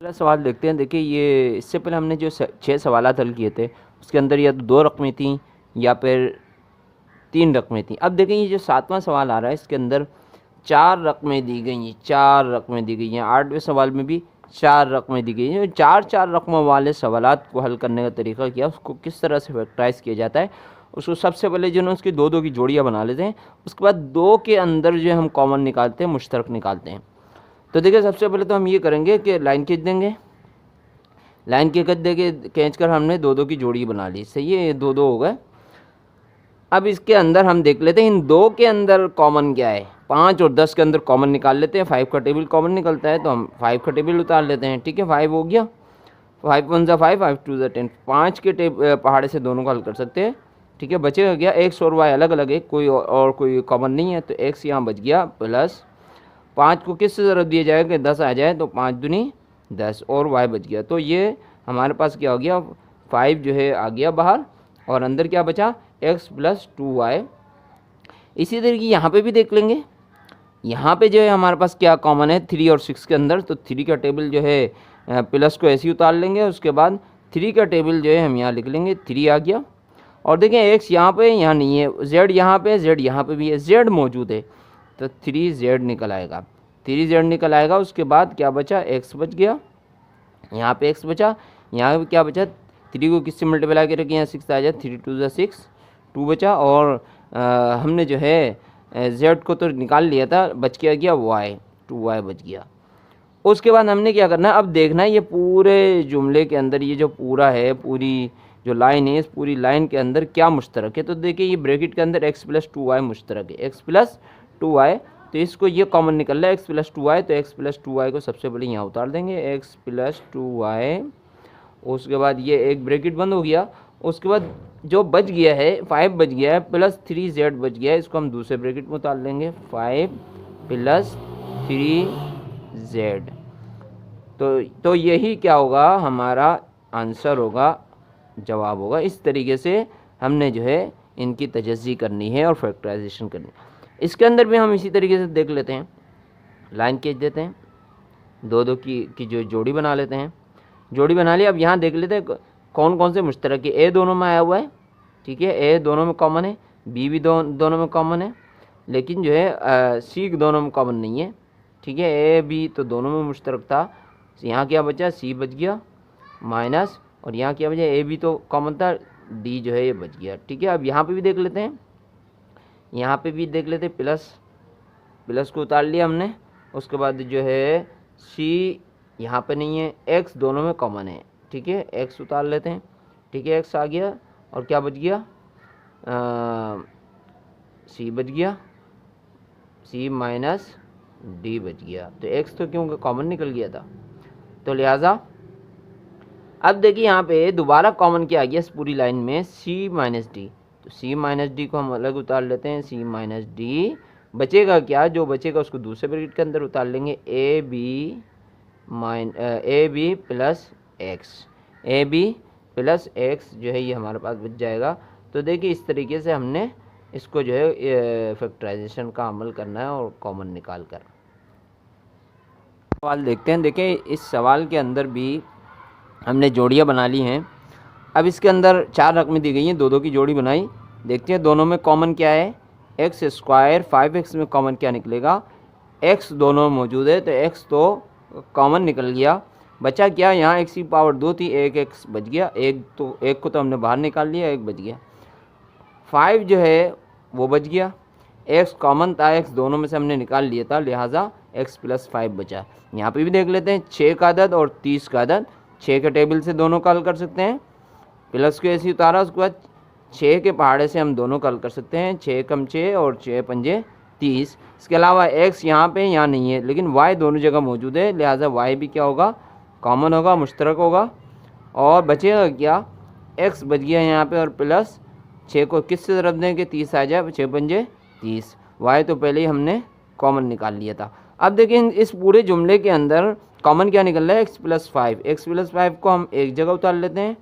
अगला सवाल देखते हैं। देखिए, ये इससे पहले हमने जो 6 सवालात हल किए थे, उसके अंदर या तो 2 रकमें थीं या फिर 3 रकमें थीं। अब देखें, ये जो 7वां सवाल आ रहा है, इसके अंदर 4 रकमें दी गई हैं। 4 रकमें दी गई हैं। 8वें सवाल में भी 4 रकमें दी गई हैं। 4-4 रकमों वाले सवालात को हल करने का तरीका क्या, उसको किस तरह से फैक्टराइज किया जाता है, उसको सबसे पहले जो है उसकी 2-2 की जोड़ियाँ बना लेते हैं। उसके बाद 2 के अंदर जो है हम कॉमन निकालते हैं, मुश्तरक निकालते हैं। तो देखिए, सबसे पहले तो हम ये करेंगे कि लाइन खींच देंगे। लाइन के कट देके खींच कर हमने 2-2 की जोड़ी बना ली। सही है, ये 2-2 हो गए। अब इसके अंदर हम देख लेते हैं इन 2 के अंदर कॉमन क्या है। 5 और 10 के अंदर कॉमन निकाल लेते हैं। 5 का टेबल कॉमन निकलता है तो हम 5 का टेबल उतार लेते हैं। ठीक है, 5 हो गया। 5 1 ज़ा 5, 5 2 ज़ा 10। 5 के पहाड़े से दोनों को हल कर सकते हैं। ठीक है, बचेगा क्या, एक्स और वाई अलग अलग है, कोई और कोई कॉमन नहीं है, तो एक्स यहाँ बच गया। प्लस 5 को किससे ज़रूरत दिया जाएगा कि 10 आ जाए, तो 5 दूनी 10 और वाई बच गया। तो ये हमारे पास क्या हो गया, 5 जो है आ गया बाहर और अंदर क्या बचा, x प्लस 2y। इसी तरीके यहाँ पे भी देख लेंगे। यहाँ पे जो है हमारे पास क्या कॉमन है 3 और 6 के अंदर, तो 3 का टेबल जो है प्लस को ऐसे ही उतार लेंगे। उसके बाद 3 का टेबल जो है हम यहाँ लिख लेंगे, 3 आ गया। और देखें x यहाँ पे यहाँ नहीं है, z यहाँ पे, z यहाँ पे भी है, z मौजूद है, तो 3z निकल आएगा। 3z निकल आएगा। उसके बाद क्या बचा, x बच गया। यहाँ पे x बचा, यहाँ पे क्या बचा, 3 को किससे मल्टीप्लाई करके यहाँ 6 आ जाए, 3 2 ज़ा 6, 2 बचा। और हमने जो है z को तो निकाल लिया था, बच गया y, 2y बच गया। उसके बाद हमने क्या करना है, अब देखना है ये पूरे जुमले के अंदर ये जो पूरा है, पूरी जो लाइन है, इस पूरी लाइन के अंदर क्या मुश्तरक है। तो देखिए, ये ब्रैकेट के अंदर x प्लस 2y मुश्तरक है, x प्लस 2y, तो इसको ये कॉमन निकल रहा है x प्लस 2y, तो x प्लस 2y को सबसे पहले यहाँ उतार देंगे, x प्लस 2y। उसके बाद ये एक ब्रैकेट बंद हो गया। उसके बाद जो बच गया है 5 बच गया है, प्लस 3z बच गया है, इसको हम दूसरे ब्रैकेट में उतार लेंगे, 5 प्लस 3z। तो यही क्या होगा, हमारा आंसर होगा, जवाब होगा। इस तरीके से हमने जो है इनकी तजज़ी करनी है और फैक्टराइजेशन करनी है। इसके अंदर भी हम इसी तरीके से देख लेते हैं, लाइन खींच देते हैं, 2-2 की जो जोड़ी बना लेते हैं। जोड़ी बना ली। अब यहाँ देख लेते हैं कौन कौन से मुश्तरक है। ए दोनों में आया हुआ है, ठीक है, ए दोनों में कॉमन है, बी भी दोनों में कॉमन है, लेकिन जो है सी दोनों में कॉमन नहीं है। ठीक है, ए बी तो दोनों में मुश्तरक था। यहाँ क्या बचा, सी बच गया माइनस, और यहाँ क्या बचा, ए बी तो कॉमन था, डी जो है ये बच गया। ठीक है, अब यहाँ पे भी देख लेते हैं, यहाँ पे भी देख लेते हैं, प्लस को उतार लिया हमने। उसके बाद जो है सी यहाँ पे नहीं है, एक्स दोनों में कॉमन है। ठीक है, एक्स उतार लेते हैं। ठीक है, एक्स आ गया और क्या बच गया, सी बच गया, सी माइनस डी बच गया। तो एक्स तो क्योंकि कॉमन निकल गया था, तो लिहाजा अब देखिए यहाँ पे दोबारा कॉमन क्या आ गया इस पूरी लाइन में, सी माइनस डी। तो सी माइनस डी को हम अलग उतार लेते हैं, सी माइनस डी। बचेगा क्या, जो बचेगा उसको दूसरे ब्रैकेट के अंदर उतार लेंगे, A B plus X, A B plus X जो है ये हमारे पास बच जाएगा। तो देखिए, इस तरीके से हमने इसको जो है फैक्टराइजेशन का अमल करना है और कॉमन निकाल कर। सवाल देखते हैं। देखिए, इस सवाल के अंदर भी हमने जोड़ियाँ बना ली हैं। अब इसके अंदर 4 रकमें दी गई हैं, 2-2 की जोड़ी बनाई। देखते हैं दोनों में कॉमन क्या है, एक्स स्क्वायर 5x में कॉमन क्या निकलेगा, x दोनों में मौजूद है, तो x तो कॉमन निकल गया। बचा क्या, यहाँ x की पावर 2 थी, एक x बच गया, एक को तो हमने बाहर निकाल लिया, एक बच गया। 5 जो है वो बच गया, x कॉमन था, x दोनों में से हमने निकाल लिया था, लिहाजा x प्लस 5 बचा। यहाँ पे भी देख लेते हैं, 6 का अदद और 30 का अदद, 6 के टेबल से दोनों का हल कर सकते हैं, प्लस को ऐसे उतारा। उसके बाद 6 के पहाड़े से हम दोनों का हल कर सकते हैं, 6 कम 6 और 6 पंजे 30। इसके अलावा x यहाँ पे यहाँ नहीं है, लेकिन y दोनों जगह मौजूद है, लिहाजा y भी क्या होगा, कॉमन होगा, मुश्तरक होगा। और बचेगा क्या, x बच गया यहाँ पे, और प्लस 6 को किससे ज़रब दें कि 30 आ जाए, 6 पंजे 30। y तो पहले ही हमने कॉमन निकाल लिया था। अब देखिए, इस पूरे जुमले के अंदर कॉमन क्या निकल रहा है, x प्लस 5। x प्लस 5 को हम एक जगह उतार लेते हैं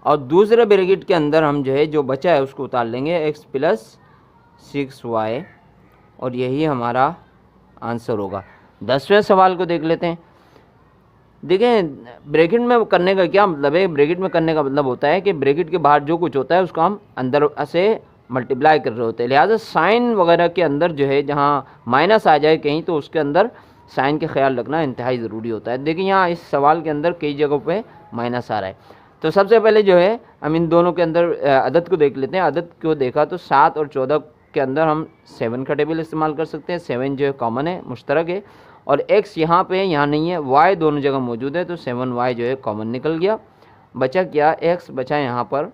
और दूसरे ब्रैकेट के अंदर हम जो है जो बचा है उसको उतार लेंगे, x प्लस 6y, और यही हमारा आंसर होगा। 10वें सवाल को देख लेते हैं। देखें ब्रैकेट में करने का क्या मतलब है, ब्रैकेट में करने का मतलब होता है कि ब्रैकेट के बाहर जो कुछ होता है उसको हम अंदर से मल्टीप्लाई कर रहे होते हैं। लिहाजा साइन वगैरह के अंदर जो है जहाँ माइनस आ जाए कहीं तो उसके अंदर साइन का ख्याल रखना इंतहाई ज़रूरी होता है। देखिए यहाँ इस सवाल के अंदर कई जगहों पे माइनस आ रहा है। तो सबसे पहले जो है हम इन दोनों के अंदर अदद को देख लेते हैं। अदद को देखा तो 7 और 14 के अंदर हम 7 का टेबल इस्तेमाल कर सकते हैं। 7 जो है कॉमन है, मुश्तरक है, और x यहाँ पे है, यहाँ नहीं है, y दोनों जगह मौजूद है, तो 7y जो है कॉमन निकल गया। बचा क्या, x बचा यहाँ पर,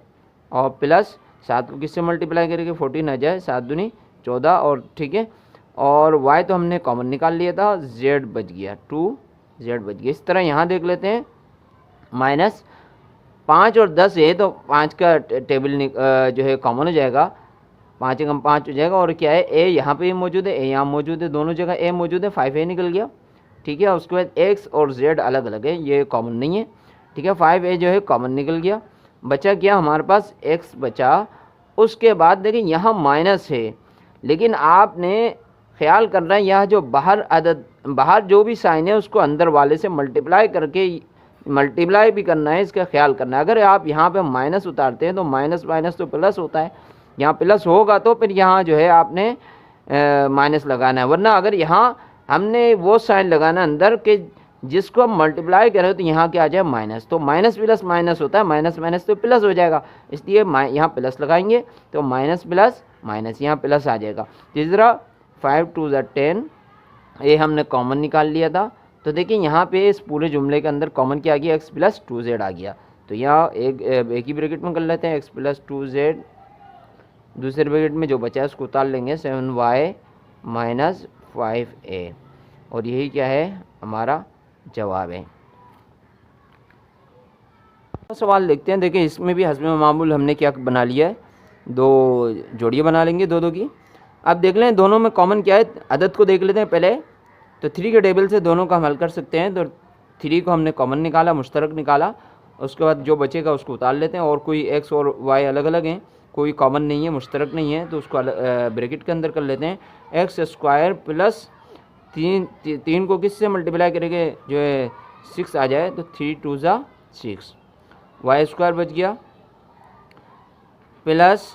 और प्लस 7 को किससे मल्टीप्लाई करेंगे, 14 आ जाए, 7 दूनी 14, और ठीक है, और y तो हमने कॉमन निकाल लिया था, z बच गया, 2z बच गया। इस तरह यहाँ देख लेते हैं, माइनस 5 और 10 है तो 5 का टेबल जो है कॉमन हो जाएगा, 5 एकम 5 हो जाएगा, और क्या है, ए यहाँ पे मौजूद है, ए यहाँ मौजूद है, दोनों जगह ए मौजूद है, 5a निकल गया, ठीक है। उसके बाद x और z अलग अलग है, ये कॉमन नहीं है, ठीक है, 5a जो है कॉमन निकल गया। बचा क्या हमारे पास, x बचा। उसके बाद देखिए यहाँ माइनस है, लेकिन आपने ख्याल करना है यहाँ जो बाहर अदद, बाहर जो भी साइन है उसको अंदर वाले से मल्टीप्लाई करके मल्टीप्लाई भी करना है, इसका ख्याल करना है। अगर आप यहाँ पे माइनस उतारते हैं तो माइनस माइनस तो प्लस होता है, यहाँ प्लस होगा तो फिर यहाँ जो है आपने माइनस लगाना है, वरना अगर यहाँ हमने वो साइन लगाना अंदर के जिसको हम मल्टीप्लाई करें तो यहाँ क्या आ जाए, माइनस, तो माइनस प्लस माइनस होता है, माइनस माइनस तो प्लस हो जाएगा, इसलिए यहाँ प्लस लगाएंगे तो माइनस प्लस माइनस, यहाँ प्लस आ जाएगा। तीसरा 5 2 10, ये हमने कॉमन निकाल लिया था, तो देखिए यहाँ पे इस पूरे जुमले के अंदर कॉमन क्या आ गया, x प्लस 2z आ गया। तो यहाँ एक ही ब्रैकेट में कर लेते हैं, x प्लस 2z, दूसरे ब्रैकेट में जो बचा है उसको उतार लेंगे, 7y माइनस 5a, और यही क्या है हमारा जवाब है। सवाल देखते हैं। देखिए इसमें भी हस्ब मामूल हमने क्या बना लिया है, दो जोड़ियाँ बना लेंगे दो दो की। अब देख लें दोनों में कॉमन क्या है, अदद को देख लेते हैं पहले। तो 3 के टेबल से दोनों का हम हल कर सकते हैं। तो 3 को हमने कॉमन निकाला, मुश्तरक निकाला, उसके बाद जो बचेगा उसको उतार लेते हैं। और कोई x और y अलग अलग हैं, कोई कॉमन नहीं है, मुश्तरक नहीं है, तो उसको ब्रैकेट के अंदर कर लेते हैं। एक्स स्क्वायर प्लस 3 को किससे मल्टीप्लाई करेंगे, जो है 6 आ जाए, तो 3 2 ज़ा 6, वाई स्क्वायर बच गया, प्लस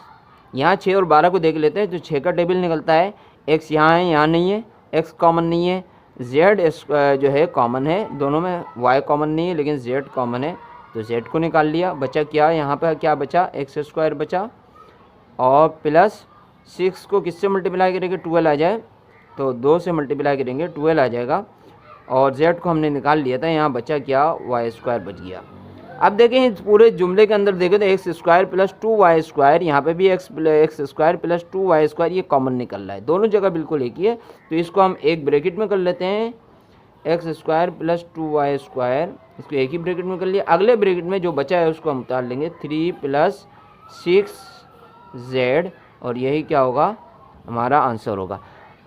यहाँ 6 और 12 को देख लेते हैं। तो 6 का टेबल निकलता है, x यहाँ है, यहाँ नहीं है, x कॉमन नहीं है, z जो है कॉमन है, दोनों में y कॉमन नहीं है लेकिन z कॉमन है, तो z को निकाल लिया। बचा क्या, यहाँ पर क्या बचा, एक्स स्क्वायर बचा, और प्लस 6 को किससे मल्टीप्लाई करेंगे, 12 आ जाए, तो 2 से मल्टीप्लाई करेंगे 12 आ जाएगा, और z को हमने निकाल लिया था, यहाँ बचा क्या, y स्क्वायर बच गया। अब देखें इस पूरे जुमले के अंदर देखें तो x square plus 2y square, यहाँ पे भी x square plus 2y square, ये कॉमन निकल रहा है, दोनों जगह बिल्कुल एक ही है। तो इसको हम एक ब्रैकेट में कर लेते हैं, x square plus 2y square, इसको एक ही ब्रैकेट में कर लिया। अगले ब्रैकेट में जो बचा है उसको हम उतार लेंगे, 3 प्लस 6z, और यही क्या होगा, हमारा आंसर होगा।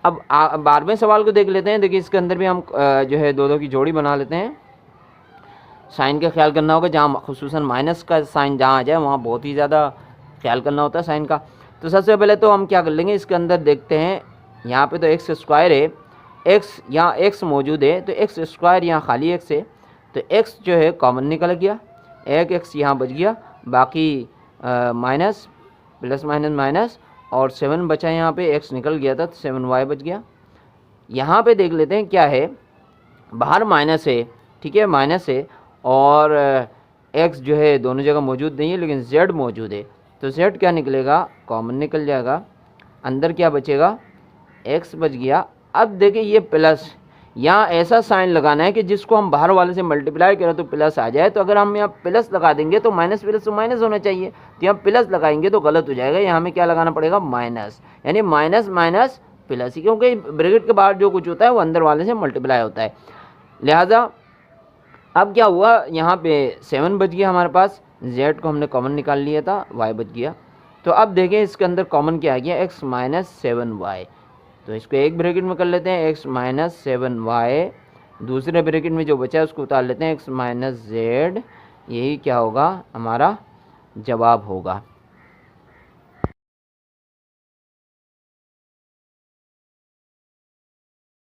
अब 12वें सवाल को देख लेते हैं। देखिए इसके अंदर भी हम जो है दो की जोड़ी बना लेते हैं। साइन का ख्याल करना होगा, जहाँ खुसूसन माइनस का साइन जहाँ आ जाए वहाँ बहुत ही ज़्यादा ख्याल करना होता है साइन का। तो सबसे पहले तो हम क्या कर लेंगे, इसके अंदर देखते हैं, यहाँ पे तो एक्स स्क्वायर है, एक्स यहाँ एक्स मौजूद है, तो एक्स स्क्वायर यहाँ खाली एक्स है, तो एक्स जो है कॉमन निकल गया, एक एक्स यहाँ बच गया, बाकी माइनस प्लस माइनस माइनस, और 7 बचा यहाँ पे, एक्स निकल गया था तो 7y बच गया। यहाँ पे देख लेते हैं क्या है, बाहर माइनस है, ठीक है, माइनस है, और x जो है दोनों जगह मौजूद नहीं है लेकिन z मौजूद है, तो z क्या निकलेगा, कॉमन निकल जाएगा, अंदर क्या बचेगा, x बच गया। अब देखिए ये प्लस, यहाँ ऐसा साइन लगाना है कि जिसको हम बाहर वाले से मल्टीप्लाई करें तो प्लस आ जाए। तो अगर हम यहाँ प्लस लगा देंगे तो माइनस प्लस तो माइनस होना चाहिए, तो यहाँ प्लस लगाएंगे तो गलत हो जाएगा, यहाँ हमें क्या लगाना पड़ेगा, माइनस, यानी माइनस माइनस प्लस, क्योंकि ब्रैकेट के बाहर जो कुछ होता है वो अंदर वाले से मल्टीप्लाई होता है। लिहाजा अब क्या हुआ, यहाँ पे 7 बच गया हमारे पास, z को हमने कॉमन निकाल लिया था, y बच गया। तो अब देखें इसके अंदर कॉमन क्या आ गया, x माइनस 7y, तो इसको एक ब्रैकेट में कर लेते हैं, x माइनस 7y, दूसरे ब्रैकेट में जो बचा है उसको उतार लेते हैं, x माइनस z, यही क्या होगा, हमारा जवाब होगा।